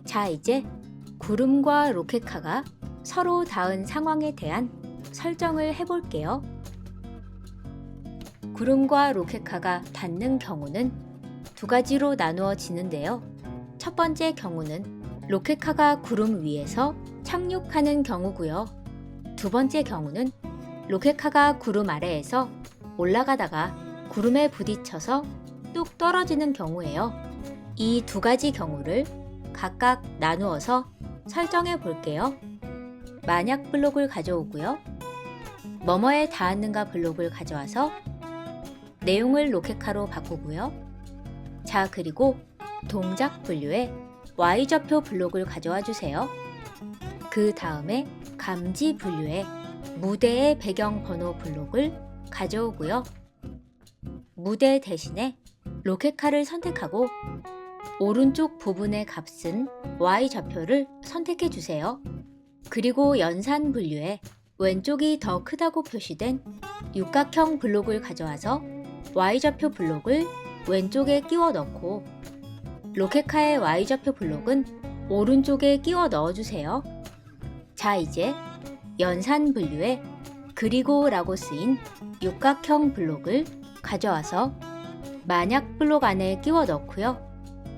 자, 이제 구름과 로켓카가 서로 닿은 상황에 대한 설정을 해볼게요. 구름과 로켓카가 닿는 경우는 두 가지로 나누어지는데요. 첫 번째 경우는 로켓카가 구름 위에서 착륙하는 경우고요. 두 번째 경우는 로켓카가 구름 아래에서 올라가다가 구름에 부딪혀서 뚝 떨어지는 경우예요. 이 두 가지 경우를 각각 나누어서 설정해 볼게요. 만약 블록을 가져오고요. 뭐뭐에 닿았는가 블록을 가져와서 내용을 로켓카로 바꾸고요. 자, 그리고 동작 분류에 Y좌표 블록을 가져와 주세요. 그 다음에 감지 분류에 무대의 배경 번호 블록을 가져오고요. 무대 대신에 로켓카를 선택하고 오른쪽 부분의 값은 Y좌표를 선택해 주세요. 그리고 연산 분류에 왼쪽이 더 크다고 표시된 육각형 블록을 가져와서 Y좌표 블록을 왼쪽에 끼워 넣고 로켓카의 Y좌표 블록은 오른쪽에 끼워 넣어주세요. 자, 이제 연산 분류에 그리고 라고 쓰인 육각형 블록을 가져와서 만약 블록 안에 끼워 넣고요.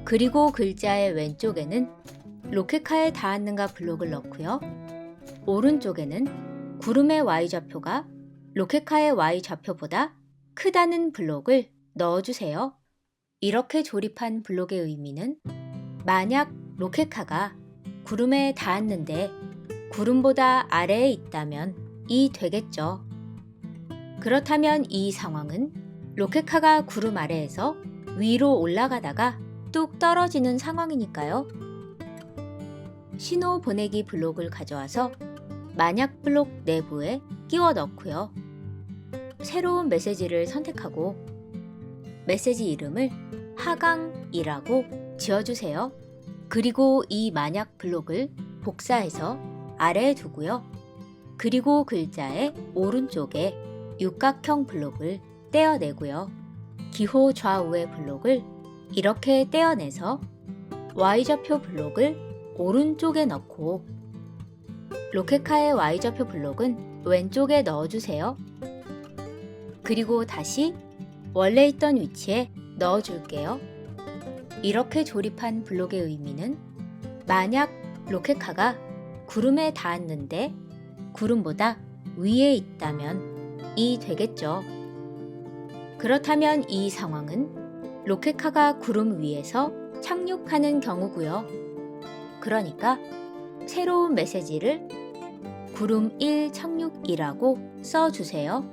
그리고 글자의 왼쪽에는 로켓카에 닿았는가 블록을 넣고요. 오른쪽에는 구름의 Y좌표가 로켓카의 Y좌표보다 크다는 블록을 넣어주세요. 이렇게 조립한 블록의 의미는 만약 로켓카가 구름에 닿았는데 구름보다 아래에 있다면 이 되겠죠. 그렇다면 이 상황은 로켓카가 구름 아래에서 위로 올라가다가 뚝 떨어지는 상황이니까요. 신호 보내기 블록을 가져와서 만약 블록 내부에 끼워 넣고요. 새로운 메시지를 선택하고 메시지 이름을 하강이라고 지어주세요. 그리고 이 만약 블록을 복사해서 아래에 두고요. 그리고 글자의 오른쪽에 육각형 블록을 떼어내고요. 기호 좌우의 블록을 이렇게 떼어내서 Y좌표 블록을 오른쪽에 넣고 로켓카의 Y좌표 블록은 왼쪽에 넣어주세요. 그리고 다시 원래 있던 위치에 넣어줄게요. 이렇게 조립한 블록의 의미는 만약 로켓카가 구름에 닿았는데 구름보다 위에 있다면 이 되겠죠. 그렇다면 이 상황은 로켓카가 구름 위에서 착륙하는 경우고요. 그러니까 새로운 메시지를 구름 1 착륙이라고 써주세요.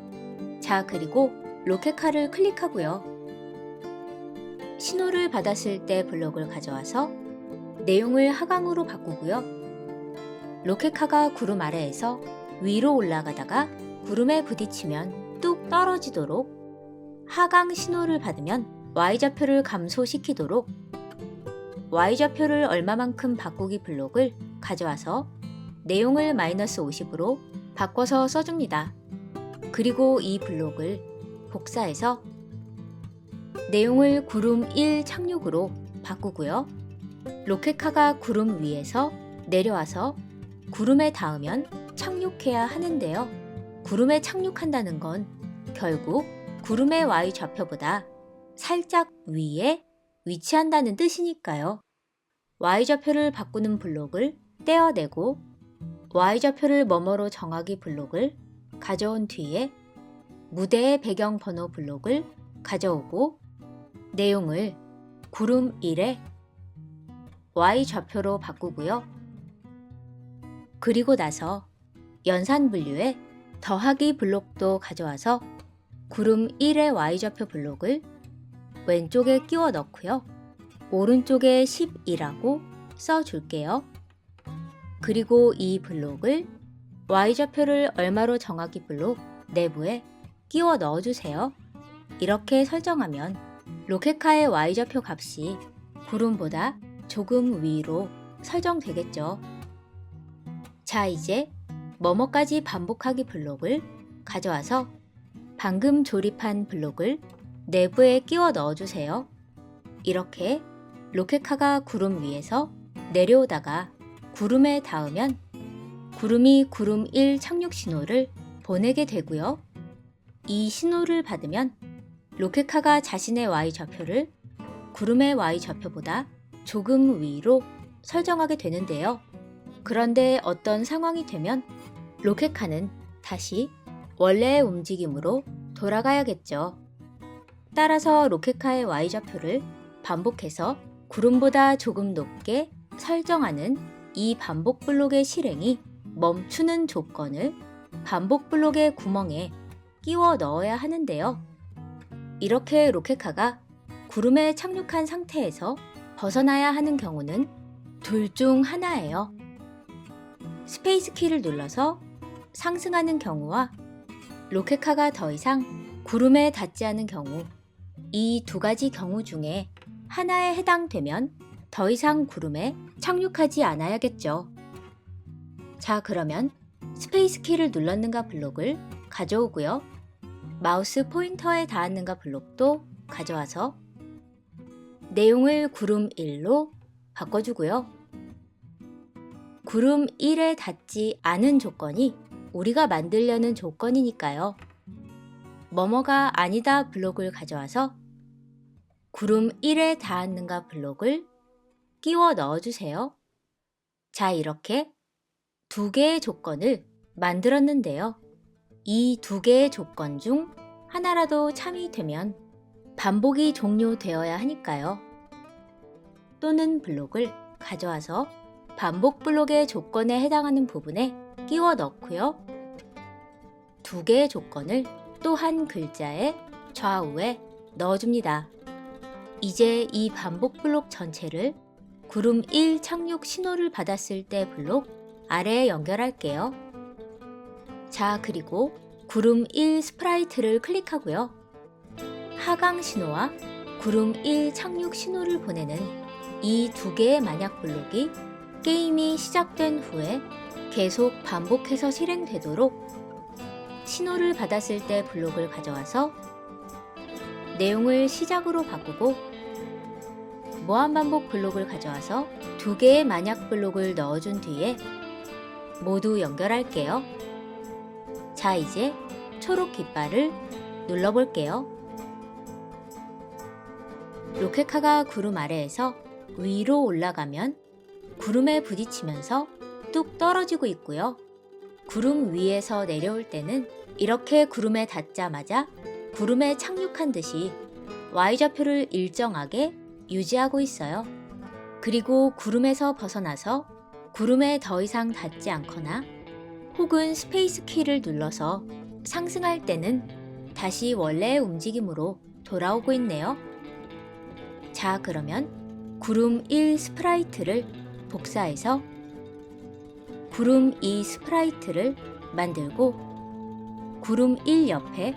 자, 그리고 로켓카를 클릭하고요. 신호를 받았을 때 블록을 가져와서 내용을 하강으로 바꾸고요. 로켓카가 구름 아래에서 위로 올라가다가 구름에 부딪히면 뚝 떨어지도록 하강 신호를 받으면 Y좌표를 감소시키도록 Y좌표를 얼마만큼 바꾸기 블록을 가져와서 내용을 -50으로 바꿔서 써줍니다. 그리고 이 블록을 복사해서 내용을 구름 1 착륙으로 바꾸고요. 로켓카가 구름 위에서 내려와서 구름에 닿으면 착륙해야 하는데요. 구름에 착륙한다는 건 결국 구름의 Y좌표보다 살짝 위에 위치한다는 뜻이니까요. Y좌표를 바꾸는 블록을 떼어내고 Y좌표를 뭐뭐로 정하기 블록을 가져온 뒤에 무대의 배경 번호 블록을 가져오고 내용을 구름 1에 Y좌표로 바꾸고요. 그리고 나서 연산 분류에 더하기 블록도 가져와서 구름 1의 Y좌표 블록을 왼쪽에 끼워 넣고요. 오른쪽에 10이라고 써줄게요. 그리고 이 블록을 Y좌표를 얼마로 정하기 블록 내부에 끼워 넣어주세요. 이렇게 설정하면 로켓카의 Y좌표 값이 구름보다 조금 위로 설정되겠죠. 자, 이제 뭐뭐까지 반복하기 블록을 가져와서 방금 조립한 블록을 내부에 끼워 넣어주세요. 이렇게 로켓카가 구름 위에서 내려오다가 구름에 닿으면 구름이 구름 1 착륙 신호를 보내게 되고요. 이 신호를 받으면 로켓카가 자신의 Y좌표를 구름의 Y좌표보다 조금 위로 설정하게 되는데요. 그런데 어떤 상황이 되면 로켓카는 다시 원래의 움직임으로 돌아가야겠죠. 따라서 로켓카의 Y좌표를 반복해서 구름보다 조금 높게 설정하는 이 반복 블록의 실행이 멈추는 조건을 반복 블록의 구멍에 끼워 넣어야 하는데요. 이렇게 로켓카가 구름에 착륙한 상태에서 벗어나야 하는 경우는 둘 중 하나예요. 스페이스 키를 눌러서 상승하는 경우와 로켓카가 더 이상 구름에 닿지 않은 경우, 이 두 가지 경우 중에 하나에 해당되면 더 이상 구름에 착륙하지 않아야겠죠. 자, 그러면 스페이스 키를 눌렀는가 블록을 가져오고요. 마우스 포인터에 닿았는가 블록도 가져와서 내용을 구름 1로 바꿔주고요. 구름 1에 닿지 않은 조건이 우리가 만들려는 조건이니까요. 뭐뭐가 아니다 블록을 가져와서 구름 1에 닿았는가 블록을 끼워 넣어주세요. 자, 이렇게 두 개의 조건을 만들었는데요. 이 두 개의 조건 중 하나라도 참이 되면 반복이 종료되어야 하니까요. 또는 블록을 가져와서 반복 블록의 조건에 해당하는 부분에 끼워 넣고요. 두 개의 조건을 또 한 글자의 좌우에 넣어줍니다. 이제 이 반복 블록 전체를 구름 1 착륙 신호를 받았을 때 블록 아래에 연결할게요. 자, 그리고 구름 1 스프라이트를 클릭하고요. 하강 신호와 구름 1 착륙 신호를 보내는 이 두 개의 만약 블록이 게임이 시작된 후에 계속 반복해서 실행되도록 신호를 받았을 때 블록을 가져와서 내용을 시작으로 바꾸고 무한반복 블록을 가져와서 두 개의 만약 블록을 넣어준 뒤에 모두 연결할게요. 자, 이제 초록 깃발을 눌러볼게요. 로켓카가 구름 아래에서 위로 올라가면 구름에 부딪히면서 뚝 떨어지고 있고요. 구름 위에서 내려올 때는 이렇게 구름에 닿자마자 구름에 착륙한 듯이 Y좌표를 일정하게 유지하고 있어요. 그리고 구름에서 벗어나서 구름에 더 이상 닿지 않거나 혹은 스페이스 키를 눌러서 상승할 때는 다시 원래의 움직임으로 돌아오고 있네요. 자, 그러면 구름 1 스프라이트를 복사해서 구름 2 스프라이트를 만들고 구름 1 옆에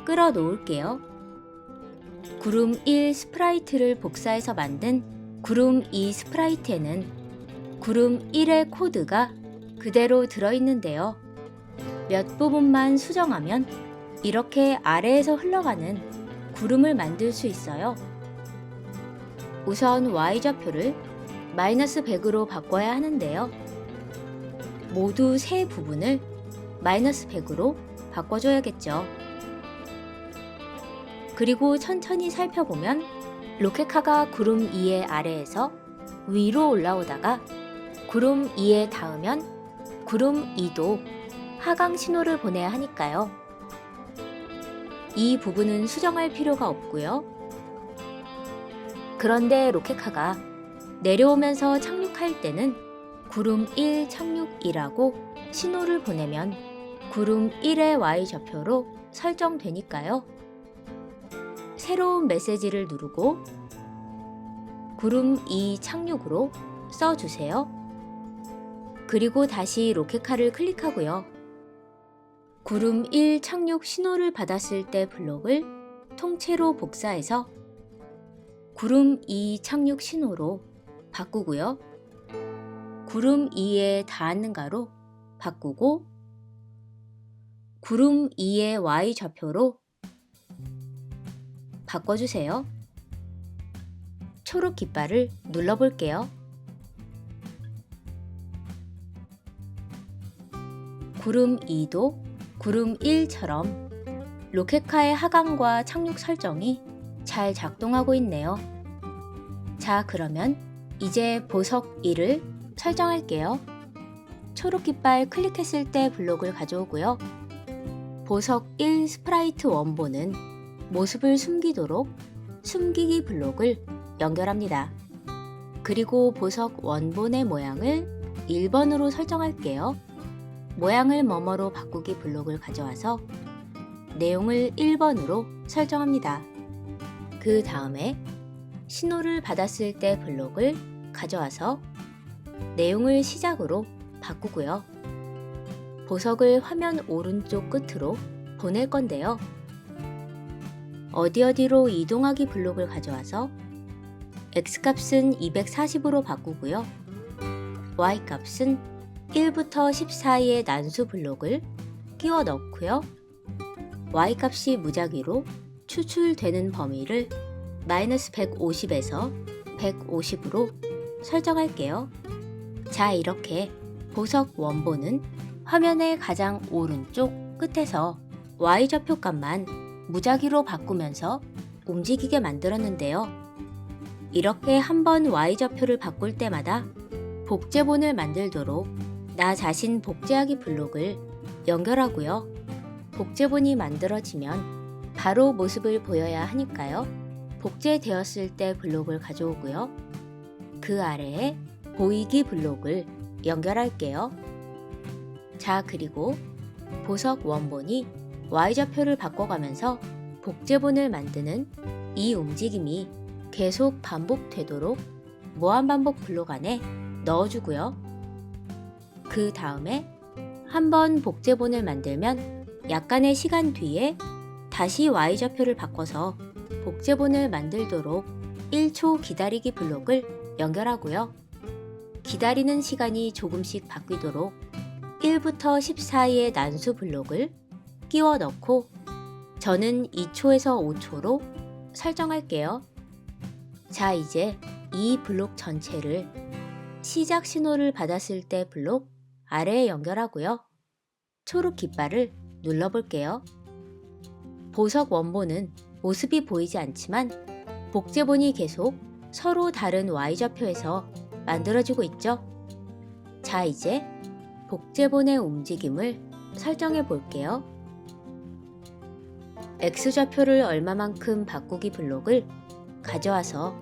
끌어 놓을게요. 구름 1 스프라이트를 복사해서 만든 구름 2 스프라이트에는 구름 1의 코드가 그대로 들어있는데요. 몇 부분만 수정하면 이렇게 아래에서 흘러가는 구름을 만들 수 있어요. 우선 Y좌표를 마이너스 100으로 바꿔야 하는데요. 모두 세 부분을 마이너스 100으로 바꿔줘야겠죠. 그리고 천천히 살펴보면 로켓카가 구름 2의 아래에서 위로 올라오다가 구름 2에 닿으면 구름 2도 하강 신호를 보내야 하니까요. 이 부분은 수정할 필요가 없고요. 그런데 로켓카가 내려오면서 착륙할 때는 구름 1 착륙 2라고 신호를 보내면 구름 1의 Y좌표로 설정되니까요. 새로운 메시지를 누르고 구름 2 착륙으로 써주세요. 그리고 다시 로켓카를 클릭하고요. 구름 1 착륙 신호를 받았을 때 블록을 통째로 복사해서 구름 2 착륙 신호로 바꾸고요. 구름 2에 닿았는가로 바꾸고 구름 2의 Y좌표로 바꿔주세요. 초록 깃발을 눌러볼게요. 구름 2도, 구름 1처럼 로켓카의 하강과 착륙 설정이 잘 작동하고 있네요. 자, 그러면 이제 보석 1을 설정할게요. 초록 깃발 클릭했을 때 블록을 가져오고요. 보석 1 스프라이트 원본은 모습을 숨기도록 숨기기 블록을 연결합니다. 그리고 보석 원본의 모양을 1번으로 설정할게요. 모양을 뭐뭐로 바꾸기 블록을 가져와서 내용을 1번으로 설정합니다. 그 다음에 신호를 받았을 때 블록을 가져와서 내용을 시작으로 바꾸고요. 보석을 화면 오른쪽 끝으로 보낼 건데요. 어디로 이동하기 블록을 가져와서 X값은 240으로 바꾸고요. Y값은 1부터 10 사이의 난수 블록을 끼워 넣고요. Y값이 무작위로 추출되는 범위를 -150에서 150으로 설정할게요. 자, 이렇게 보석 원본은 화면의 가장 오른쪽 끝에서 Y좌표 값만 무작위로 바꾸면서 움직이게 만들었는데요. 이렇게 한번 Y좌표를 바꿀 때마다 복제본을 만들도록 나 자신 복제하기 블록을 연결하고요. 복제본이 만들어지면 바로 모습을 보여야 하니까요. 복제되었을 때 블록을 가져오고요. 그 아래에 보이기 블록을 연결할게요. 자, 그리고 보석 원본이 Y좌표를 바꿔가면서 복제본을 만드는 이 움직임이 계속 반복되도록 무한반복 블록 안에 넣어주고요. 그 다음에 한번 복제본을 만들면 약간의 시간 뒤에 다시 Y좌표를 바꿔서 복제본을 만들도록 1초 기다리기 블록을 연결하고요. 기다리는 시간이 조금씩 바뀌도록 1부터 10 사이의 난수 블록을 끼워 넣고 저는 2초에서 5초로 설정할게요. 자, 이제 이 블록 전체를 시작 신호를 받았을 때 블록 아래에 연결하고요. 초록 깃발을 눌러볼게요. 보석 원본은 모습이 보이지 않지만 복제본이 계속 서로 다른 Y좌표에서 만들어지고 있죠. 자, 이제 복제본의 움직임을 설정해 볼게요. X좌표를 얼마만큼 바꾸기 블록을 가져와서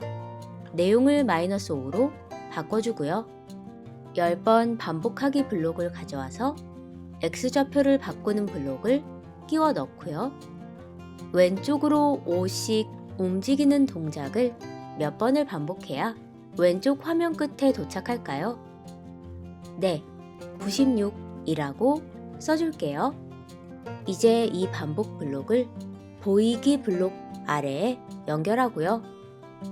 내용을 -5로 바꿔주고요. 10번 반복하기 블록을 가져와서 X좌표를 바꾸는 블록을 끼워 넣고요. 왼쪽으로 5씩 움직이는 동작을 몇 번을 반복해야 왼쪽 화면 끝에 도착할까요? 네, 96이라고 써줄게요. 이제 이 반복 블록을 보이기 블록 아래에 연결하고요.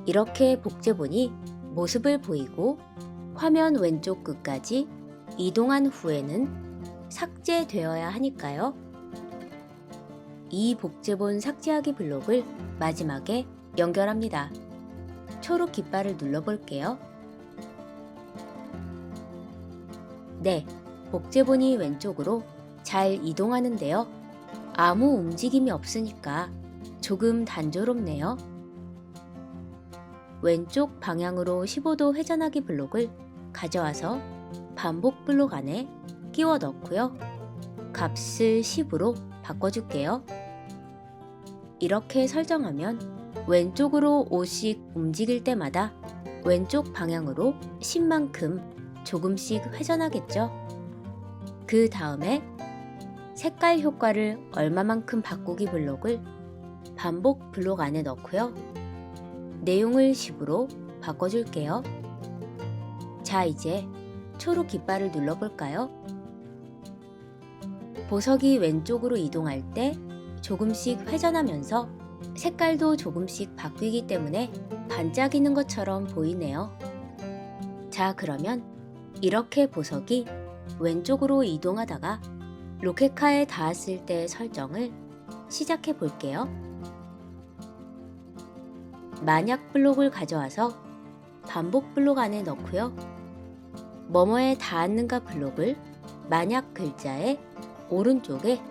이렇게 복제본이 모습을 보이고 화면 왼쪽 끝까지 이동한 후에는 삭제되어야 하니까요. 이 복제본 삭제하기 블록을 마지막에 연결합니다. 초록 깃발을 눌러볼게요. 네, 복제본이 왼쪽으로 잘 이동하는데요. 아무 움직임이 없으니까 조금 단조롭네요. 왼쪽 방향으로 15도 회전하기 블록을 가져와서 반복 블록 안에 끼워 넣고요. 값을 10으로 바꿔줄게요. 이렇게 설정하면 왼쪽으로 5씩 움직일 때마다 왼쪽 방향으로 10만큼 조금씩 회전하겠죠. 그 다음에 색깔 효과를 얼마만큼 바꾸기 블록을 반복 블록 안에 넣고요. 내용을 10으로 바꿔줄게요. 자, 이제 초록 깃발을 눌러볼까요? 보석이 왼쪽으로 이동할 때 조금씩 회전하면서 색깔도 조금씩 바뀌기 때문에 반짝이는 것처럼 보이네요. 자, 그러면 이렇게 보석이 왼쪽으로 이동하다가 로켓카에 닿았을 때 설정을 시작해 볼게요. 만약 블록을 가져와서 반복 블록 안에 넣고요. 뭐뭐에 닿았는가 블록을 만약 글자의 오른쪽에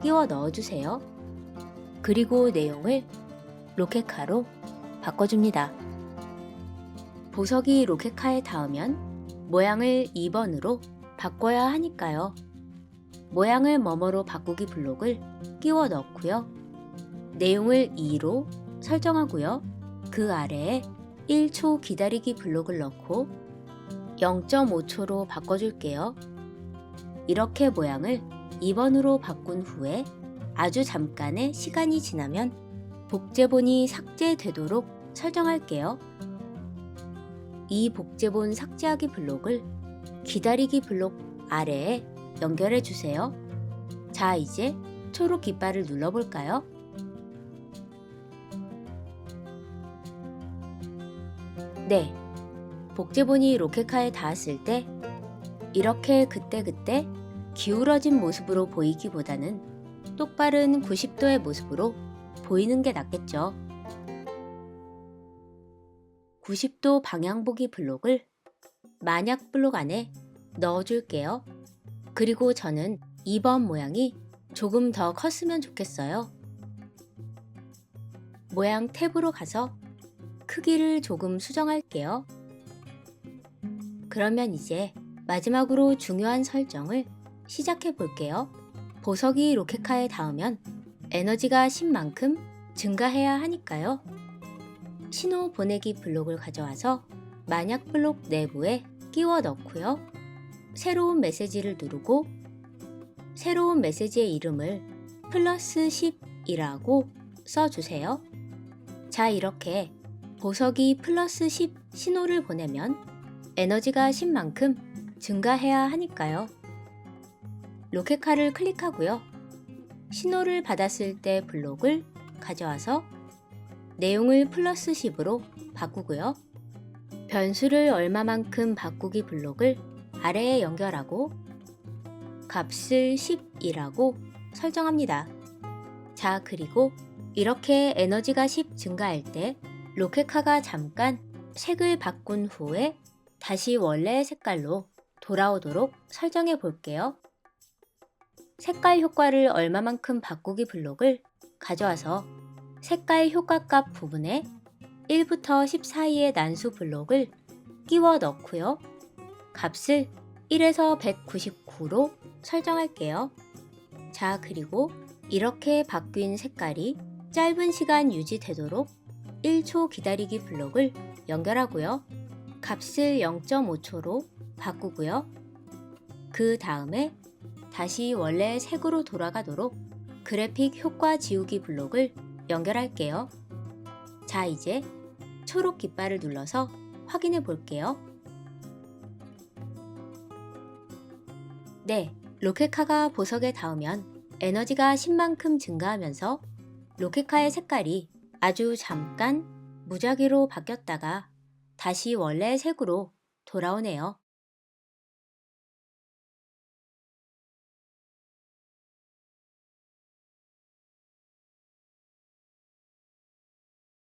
끼워 넣어주세요. 그리고 내용을 로켓카로 바꿔줍니다. 보석이 로켓카에 닿으면 모양을 2번으로 바꿔야 하니까요. 모양을 뭐뭐로 바꾸기 블록을 끼워 넣고요. 내용을 2로 설정하고요. 그 아래에 1초 기다리기 블록을 넣고 0.5초로 바꿔줄게요. 이렇게 모양을 2번으로 바꾼 후에 아주 잠깐의 시간이 지나면 복제본이 삭제되도록 설정할게요. 이 복제본 삭제하기 블록을 기다리기 블록 아래에 연결해 주세요. 자, 이제 초록 깃발을 눌러볼까요? 네, 복제본이 로켓카에 닿았을 때 이렇게 그때그때 기울어진 모습으로 보이기보다는 똑바른 90도의 모습으로 보이는 게 낫겠죠. 90도 방향보기 블록을 만약 블록 안에 넣어줄게요. 그리고 저는 2번 모양이 조금 더 컸으면 좋겠어요. 모양 탭으로 가서 크기를 조금 수정할게요. 그러면 이제 마지막으로 중요한 설정을 시작해 볼게요. 보석이 로켓카에 닿으면 에너지가 10만큼 증가해야 하니까요. 신호 보내기 블록을 가져와서 만약 블록 내부에 끼워 넣고요. 새로운 메시지를 누르고 새로운 메시지의 이름을 플러스 10이라고 써주세요. 자, 이렇게 보석이 플러스 10 신호를 보내면 에너지가 10만큼 증가해야 하니까요. 로켓카를 클릭하고요. 신호를 받았을 때 블록을 가져와서 내용을 플러스 10으로 바꾸고요. 변수를 얼마만큼 바꾸기 블록을 아래에 연결하고 값을 10이라고 설정합니다. 자, 그리고 이렇게 에너지가 10 증가할 때 로켓카가 잠깐 색을 바꾼 후에 다시 원래의 색깔로 돌아오도록 설정해 볼게요. 색깔 효과를 얼마만큼 바꾸기 블록을 가져와서 색깔 효과값 부분에 1부터 10 사이의 난수 블록을 끼워 넣고요. 값을 1에서 199로 설정할게요. 자, 그리고 이렇게 바뀐 색깔이 짧은 시간 유지되도록 1초 기다리기 블록을 연결하고요. 값을 0.5초로 바꾸고요. 그 다음에 다시 원래 색으로 돌아가도록 그래픽 효과 지우기 블록을 연결할게요. 자, 이제 초록 깃발을 눌러서 확인해 볼게요. 네, 로켓카가 보석에 닿으면 에너지가 10만큼 증가하면서 로켓카의 색깔이 아주 잠깐 무작위로 바뀌었다가 다시 원래의 색으로 돌아오네요.